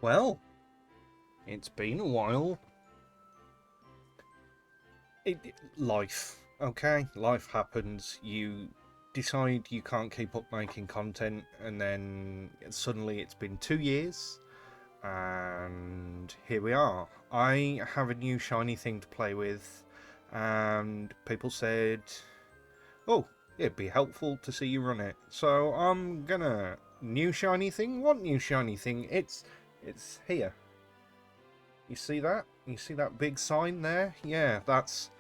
Well, it's been a while. Life, okay? Life happens. You decide you can't keep up making content, and then suddenly it's been 2 years, and here we are. I have a new shiny thing to play with, and people said, oh, it'd be helpful to see you run it. So I'm gonna. New shiny thing? What new shiny thing? It's here. You see that? You see that big sign there? Yeah, that's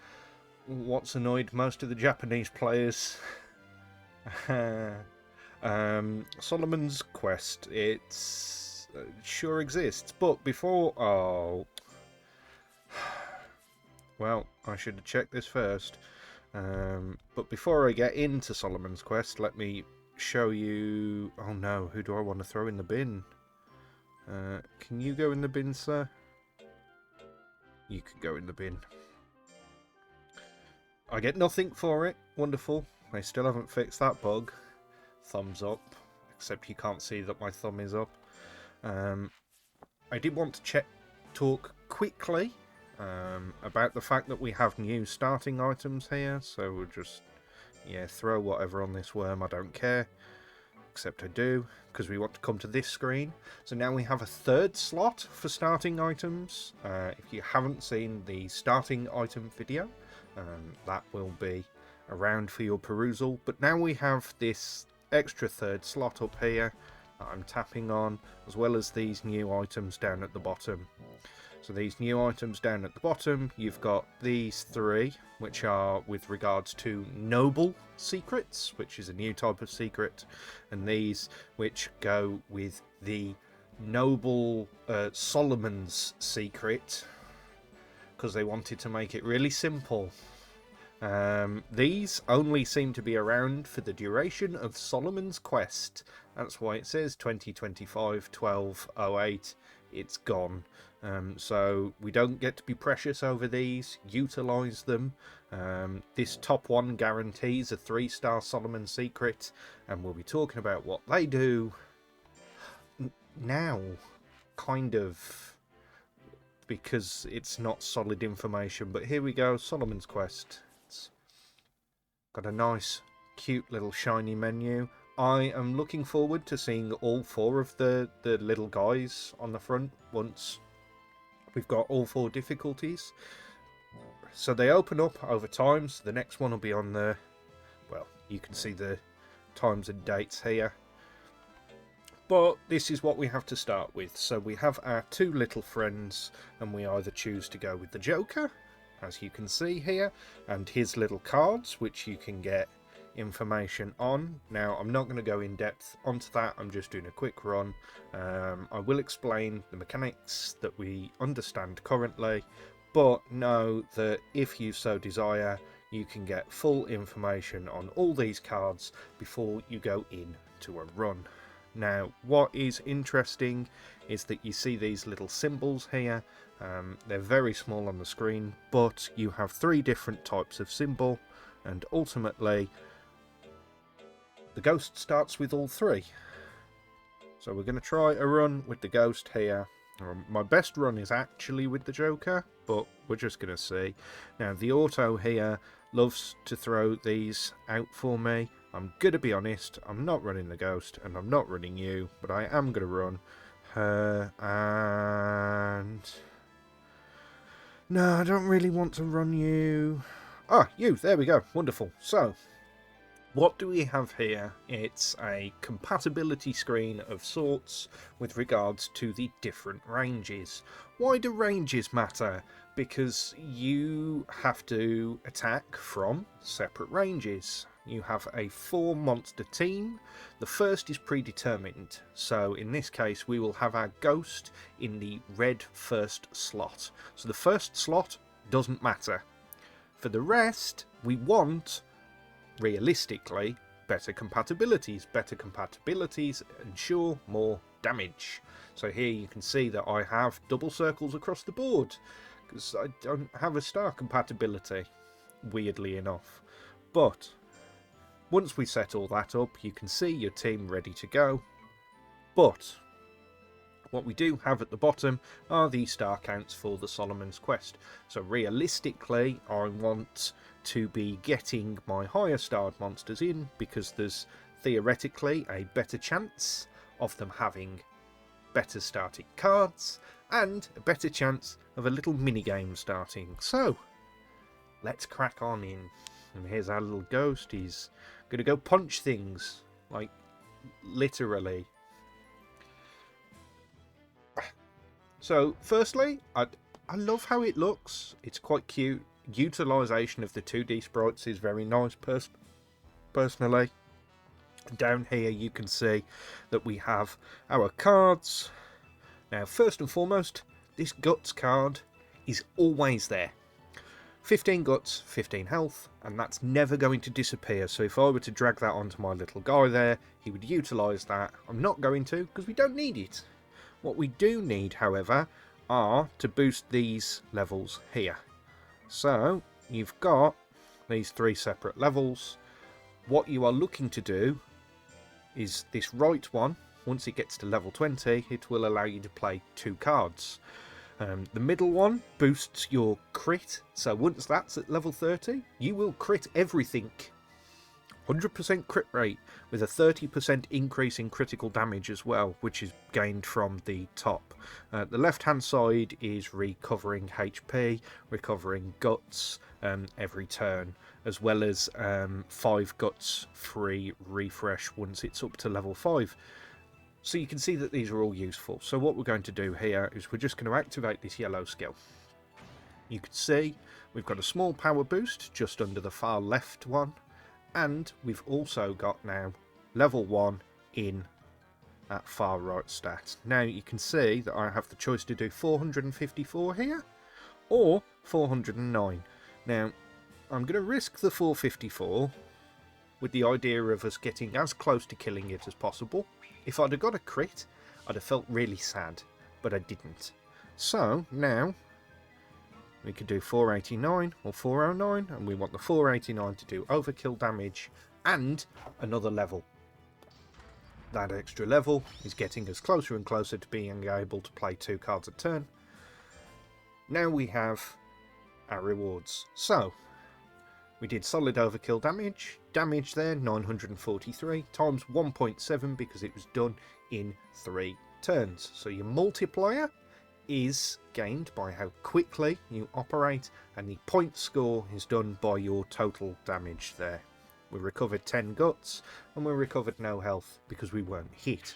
what's annoyed most of the Japanese players. Solomon's Quest. It sure exists, but before... Oh... Well, I should have checked this first. But before I get into Solomon's Quest, let me show you... Oh no, who do I want to throw in the bin? Can you go in the bin, sir? You could go in the bin. I get nothing for it. Wonderful. They still haven't fixed that bug. Thumbs up. Except you can't see that my thumb is up. I did want to talk quickly about the fact that we have new starting items here. So we'll just, throw whatever on this worm. I don't care. Except I do, because we want to come to this screen. So now we have a third slot for starting items. If you haven't seen the starting item video, that will be around for your perusal. But now we have this extra third slot up here that I'm tapping on, as well as these new items down at the bottom. So these new items down at the bottom, you've got these three, which are with regards to noble secrets, which is a new type of secret, and these which go with the noble Solomon's secret, because they wanted to make it really simple. These only seem to be around for the duration of Solomon's Quest. That's why it says 2025-12-08. It's gone. So we don't get to be precious over these. Utilise them. This top one guarantees a 3-star Solomon secret, and we'll be talking about what they do now, kind of, because it's not solid information. But here we go, Solomon's Quest. It's got a nice, cute little shiny menu. I am looking forward to seeing all 4 of the little guys on the front once we've got all 4 difficulties. So they open up over time, so the next one will be on the... Well, you can see the times and dates here. But this is what we have to start with. So we have our 2 little friends, and we either choose to go with the Joker, as you can see here, and his little cards, which you can get information on. Now, I'm not going to go in depth onto that. I'm just doing a quick run. I will explain the mechanics that we understand currently, but know that if you so desire, you can get full information on all these cards before you go into a run. Now, what is interesting is that you see these little symbols here. They're very small on the screen, but you have 3 different types of symbol, and ultimately the ghost starts with all 3. So we're going to try a run with the ghost here. My best run is actually with the Joker, but we're just going to see. Now, the auto here loves to throw these out for me. I'm going to be honest, I'm not running the ghost, and I'm not running you, but I am going to run her, and... No, I don't really want to run you. Ah, you, there we go, wonderful. So, what do we have here? It's a compatibility screen of sorts with regards to the different ranges. Why do ranges matter? Because you have to attack from separate ranges. You have a 4-monster team. The first is predetermined. So in this case, we will have our ghost in the red first slot. So the first slot doesn't matter. For the rest, we want, realistically, better compatibilities. Better compatibilities ensure more damage. So here you can see that I have double circles across the board, because I don't have a star compatibility, weirdly enough. But once we set all that up, you can see your team ready to go. But What we do have at the bottom are the star counts for the Solomon's Quest. So realistically, I want to be getting my higher starred monsters in because there's theoretically a better chance of them having better starting cards and a better chance of a little minigame starting. So let's crack on in. And here's our little ghost. He's going to go punch things, like literally. So, firstly, I love how it looks. It's quite cute. Utilisation of the 2D sprites is very nice, personally. Down here you can see that we have our cards. Now, first and foremost, this Guts card is always there. 15 Guts, 15 health, and that's never going to disappear. So if I were to drag that onto my little guy there, he would utilise that. I'm not going to, because we don't need it. What we do need, however, are to boost these levels here. So you've got these 3 separate levels. What you are looking to do is this right one. Once it gets to level 20, it will allow you to play 2 cards. The middle one boosts your crit. So once that's at level 30, you will crit everything. 100% crit rate with a 30% increase in critical damage as well, which is gained from the top. The left hand side is recovering HP, recovering guts every turn, as well as 5 guts free refresh once it's up to level 5. So you can see that these are all useful. So what we're going to do here is we're just going to activate this yellow skill. You can see we've got a small power boost just under the far left one. And we've also got now level 1 in that far right stat. Now you can see that I have the choice to do 454 here or 409. Now I'm going to risk the 454 with the idea of us getting as close to killing it as possible. If I'd have got a crit, I'd have felt really sad, but I didn't. So now we could do 489 or 409, and we want the 489 to do overkill damage and another level. That extra level is getting us closer and closer to being able to play 2 cards a turn. Now we have our rewards. So we did solid overkill damage. Damage there, 943 times 1.7 because it was done in 3 turns. So your multiplier is gained by how quickly you operate, and the point score is done by your total damage there. We recovered 10 guts and we recovered no health because we weren't hit.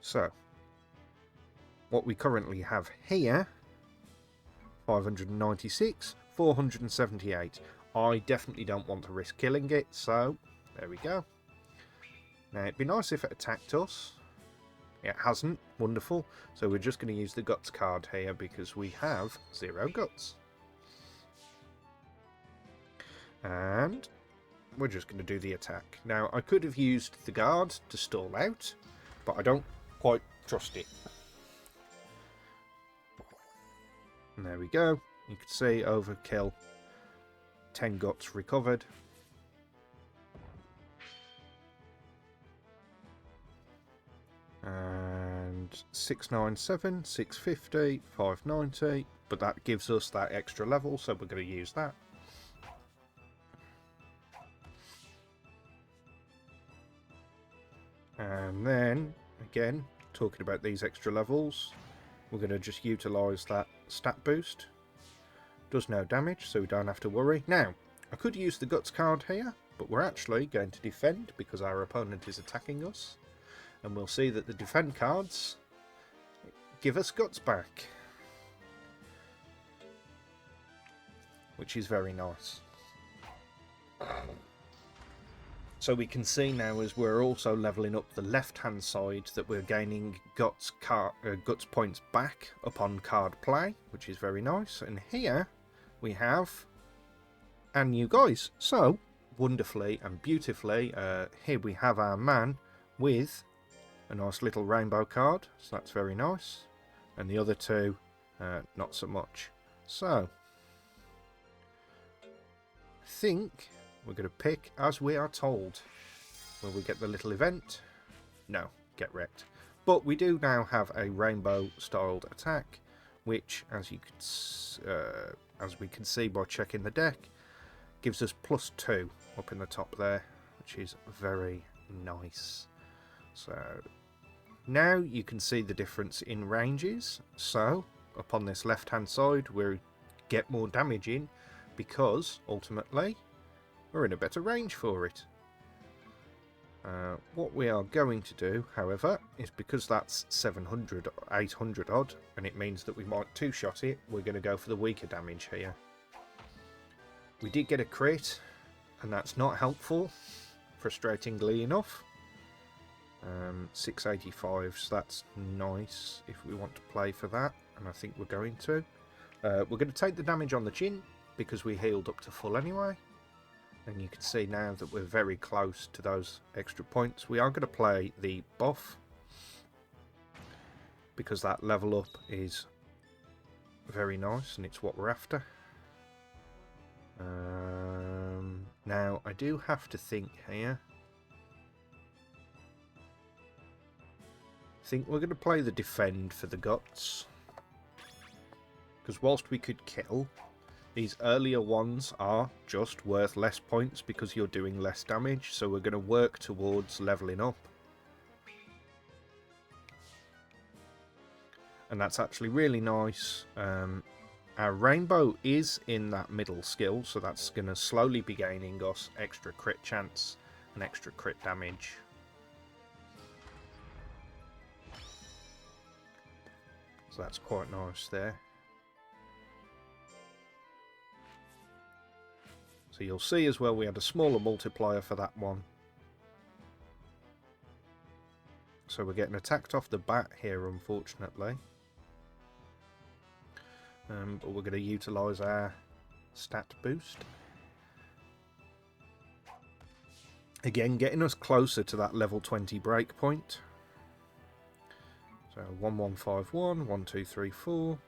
So what we currently have here, 596, 478. I definitely don't want to risk killing it, so there we go. Now it'd be nice if it attacked us. It hasn't. Wonderful. So we're just going to use the guts card here because we have 0 guts. And we're just going to do the attack. Now I could have used the guard to stall out, but I don't quite trust it. And there we go. You can see overkill. 10 guts recovered. And 697, 650, 590, but that gives us that extra level, so we're going to use that. And then, again, talking about these extra levels, we're going to just utilise that stat boost. Does no damage, so we don't have to worry. Now, I could use the guts card here, but we're actually going to defend because our opponent is attacking us. And we'll see that the defend cards give us guts back, which is very nice. So we can see now as we're also leveling up the left hand side that we're gaining guts points back upon card play, which is very nice. And here we have our new guys. So wonderfully and beautifully, here we have our man with a nice little rainbow card, so that's very nice, and the other 2 not so much. So I think we're going to pick as we are told. Will we get the little event? No. get wrecked. But we do now have a rainbow styled attack, which, as we can see by checking the deck, gives us +2 up in the top there, which is very nice. So now you can see the difference in ranges. So up on this left hand side we get more damage in because ultimately we're in a better range for it. What we are going to do, however, is because that's 700, 800 odd, and it means that we might two-shot it, we're going to go for the weaker damage here. We did get a crit, and that's not helpful, frustratingly enough. 685, so that's nice if we want to play for that, and I think we're going to. We're going to take the damage on the chin, because we healed up to full anyway. And you can see now that we're very close to those extra points. We are going to play the buff, because that level up is very nice and it's what we're after. Now I do have to think here. I think we're going to play the defend for the guts, because whilst we could kill, these earlier ones are just worth less points because you're doing less damage, so we're going to work towards leveling up. And that's actually really nice. Our rainbow is in that middle skill, so that's going to slowly be gaining us extra crit chance and extra crit damage. So that's quite nice there. So you'll see as well we had a smaller multiplier for that one. So we're getting attacked off the bat here, unfortunately. But we're going to utilise our stat boost. Again, getting us closer to that level 20 breakpoint. So 1151, 1234.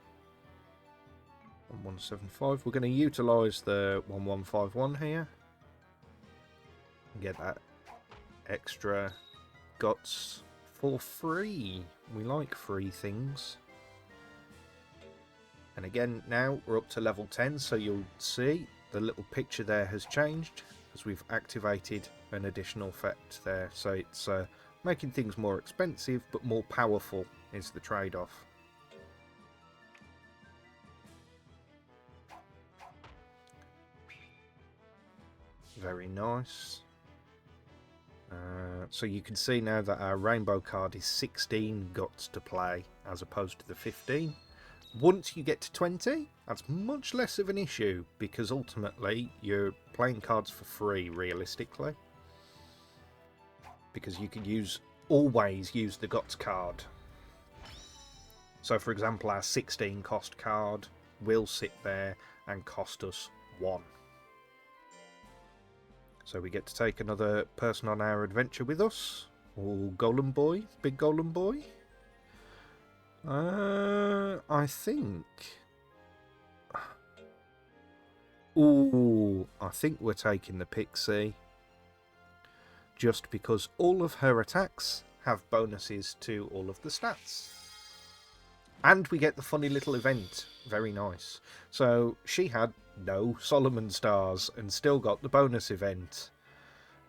1175. We're going to utilise the 1151 here and get that extra guts for free. We like free things. And again, now we're up to level 10, so you'll see the little picture there has changed as we've activated an additional effect there. So it's making things more expensive but more powerful is the trade-off. Very nice. So you can see now that our rainbow card is 16 guts to play as opposed to the 15. Once you get to 20, that's much less of an issue because ultimately you're playing cards for free realistically. Because you can always use the guts card. So for example, our 16 cost card will sit there and cost us 1. So we get to take another person on our adventure with us. Oh, Golem Boy, big Golem Boy. I think... Ooh, I think we're taking the Pixie. Just because all of her attacks have bonuses to all of the stats. And we get the funny little event. Very nice. So she had no Solomon stars and still got the bonus event.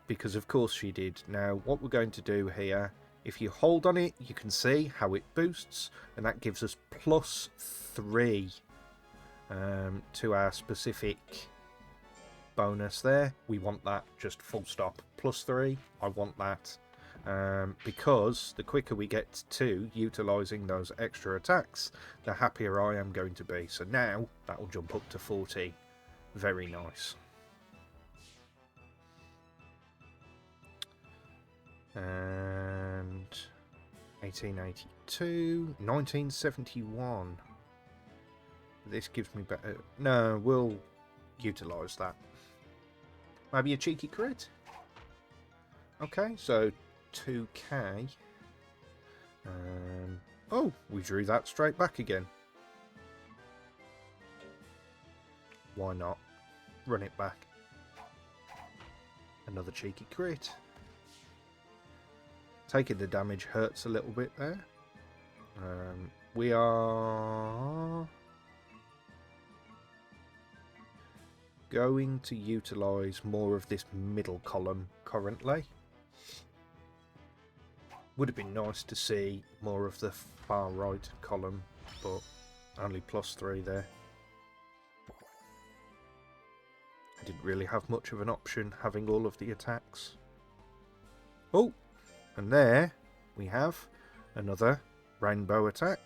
Because of course she did. Now what we're going to do here, if you hold on it, you can see how it boosts. And that gives us +3 to our specific bonus there. We want that just full stop. +3, I want that. Because the quicker we get to utilising those extra attacks, the happier I am going to be. So now that will jump up to 40. Very nice. And 1882, 1971. This gives me better. No, we'll utilise that. Maybe a cheeky crit. Okay, so 2k. Oh, we drew that straight back again. Why not? Run it back. Another cheeky crit. Taking the damage hurts a little bit there. We are going to utilise more of this middle column currently. Would have been nice to see more of the far right column, but only +3 there. I didn't really have much of an option having all of the attacks. Oh, and there we have another rainbow attack.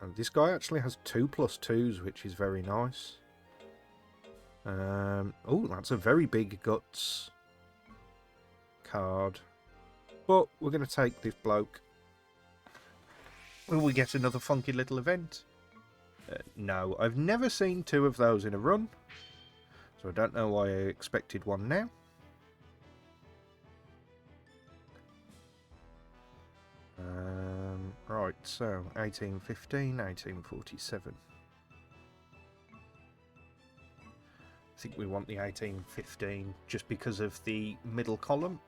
And this guy actually has 2+2s, which is very nice. Oh, that's a very big guts card. But we're going to take this bloke. Will we get another funky little event? No, I've never seen 2 of those in a run. So I don't know why I expected one now. Right, so 1815, 1847. I think we want the 1815 just because of the middle column.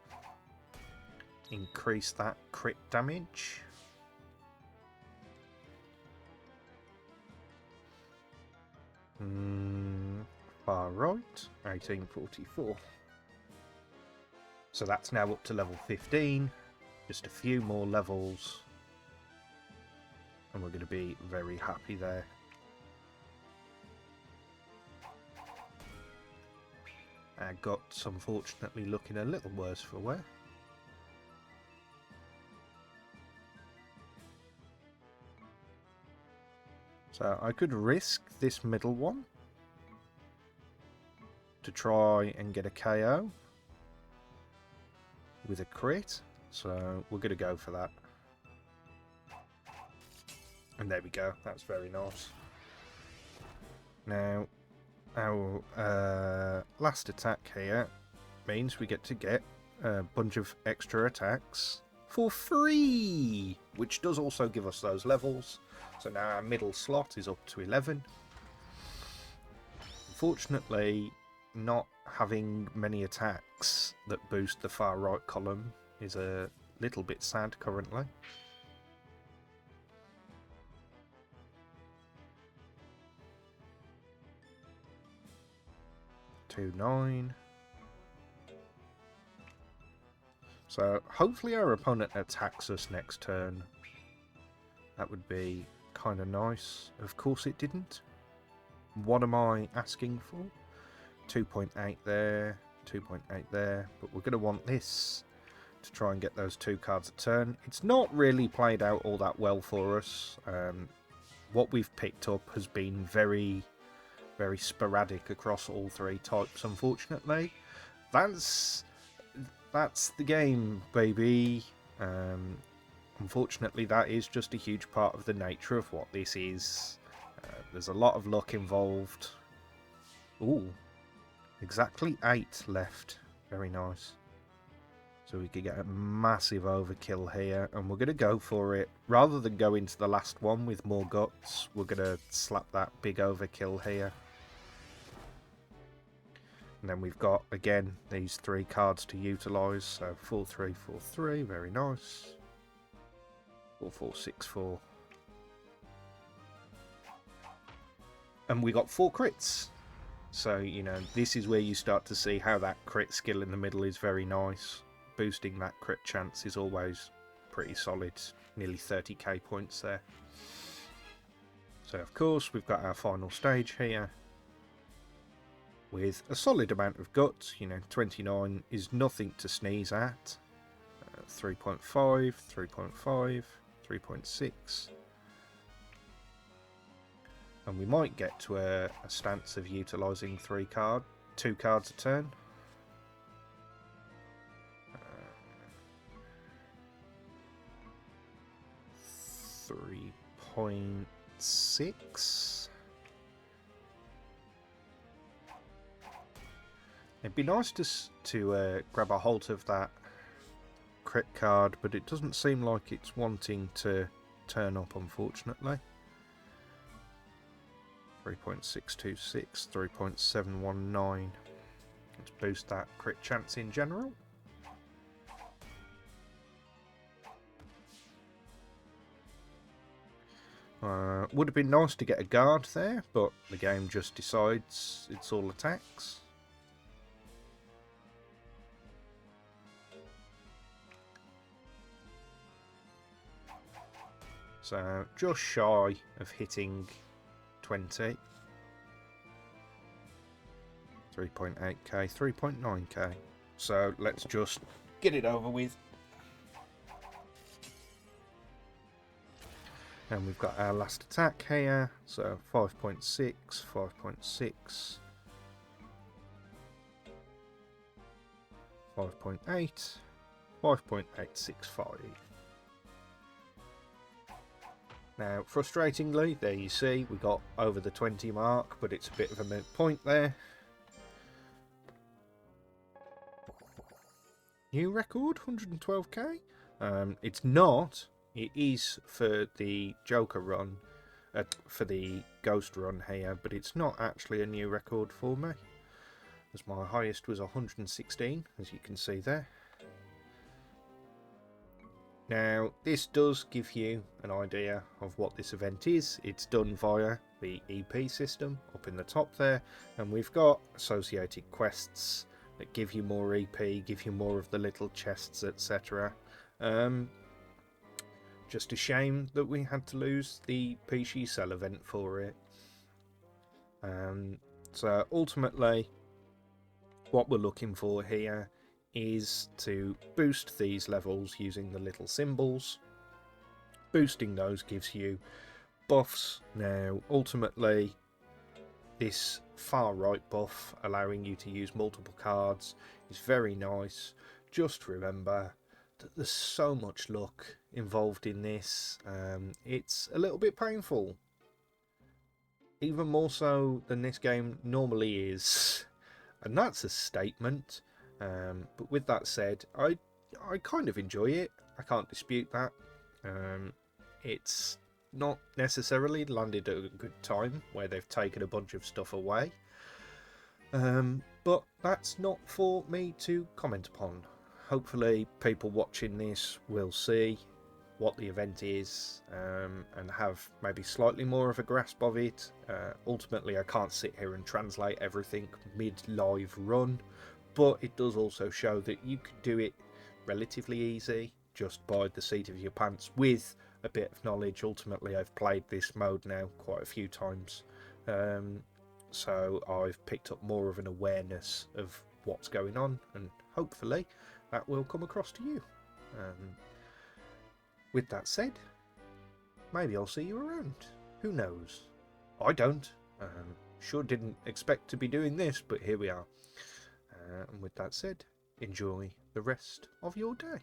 Increase that crit damage. Far right, 1844. So that's now up to level 15. Just a few more levels. And we're going to be very happy there. Our guts, unfortunately, looking a little worse for wear. So I could risk this middle one to try and get a KO with a crit. So we're going to go for that. And there we go. That's very nice. Now, our last attack here means we get to get a bunch of extra attacks for free, which does also give us those levels. So now our middle slot is up to 11. Unfortunately, not having many attacks that boost the far right column is a little bit sad currently. Two 9. So hopefully our opponent attacks us next turn. That would be kind of nice. Of course it didn't. What am I asking for? 2.8 there, 2.8 there, but we're going to want this to try and get those 2 cards a turn. It's not really played out all that well for us. What we've picked up has been very sporadic across all 3 types, unfortunately. That's the game, baby. Unfortunately, that is just a huge part of the nature of what this is. There's a lot of luck involved. Ooh, exactly 8 left. Very nice. So we could get a massive overkill here, and we're going to go for it. Rather than go into the last one with more guts, we're going to slap that big overkill here. And then we've got, again, these 3 cards to utilise. So 4-3, 4-3, very nice. 4-4, 6-4. And we got 4 crits. So, you know, this is where you start to see how that crit skill in the middle is very nice. Boosting that crit chance is always pretty solid. Nearly 30k points there. So, of course, we've got our final stage here. With a solid amount of guts, you know, 29 is nothing to sneeze at. 3.5, 3.5, 3.6. And we might get to a stance of utilising 2 cards a turn. 3.6. It'd be nice to grab a hold of that crit card, but it doesn't seem like it's wanting to turn up, unfortunately. 3.626, 3.719. Let's boost that crit chance in general. Would have been nice to get a guard there, but the game just decides it's all attacks. So just shy of hitting 20. 3.8k, 3.9k. So let's just get it over with. And we've got our last attack here. So 5.6, 5.6, 5.8, 5.865. Now, frustratingly, there you see, we got over the 20 mark, but it's a bit of a moot point there. New record, 112k. It's not. It is for the Joker run, for the Ghost run here, but it's not actually a new record for me, as my highest was 116, as you can see there. Now, this does give you an idea of what this event is. It's done via the EP system up in the top there, and we've got associated quests that give you more EP, give you more of the little chests, etc. Just a shame that we had to lose the PC Cell event for it. So ultimately, what we're looking for here is to boost these levels using the little symbols. Boosting those gives you buffs. Now, ultimately, this far right buff, allowing you to use multiple cards, is very nice. Just remember that there's so much luck involved in this. It's a little bit painful. Even more so than this game normally is. And that's a statement. But with that said, I kind of enjoy it. I can't dispute that. It's not necessarily landed at a good time where they've taken a bunch of stuff away. But that's not for me to comment upon. Hopefully people watching this will see what the event is and have maybe slightly more of a grasp of it. Ultimately, I can't sit here and translate everything mid-live run, but it does also show that you could do it relatively easy just by the seat of your pants with a bit of knowledge. Ultimately, I've played this mode now quite a few times, so I've picked up more of an awareness of what's going on, and hopefully that will come across to you. With that said, maybe I'll see you around. Who knows? I don't. Sure didn't expect to be doing this, but here we are. And with that said, enjoy the rest of your day.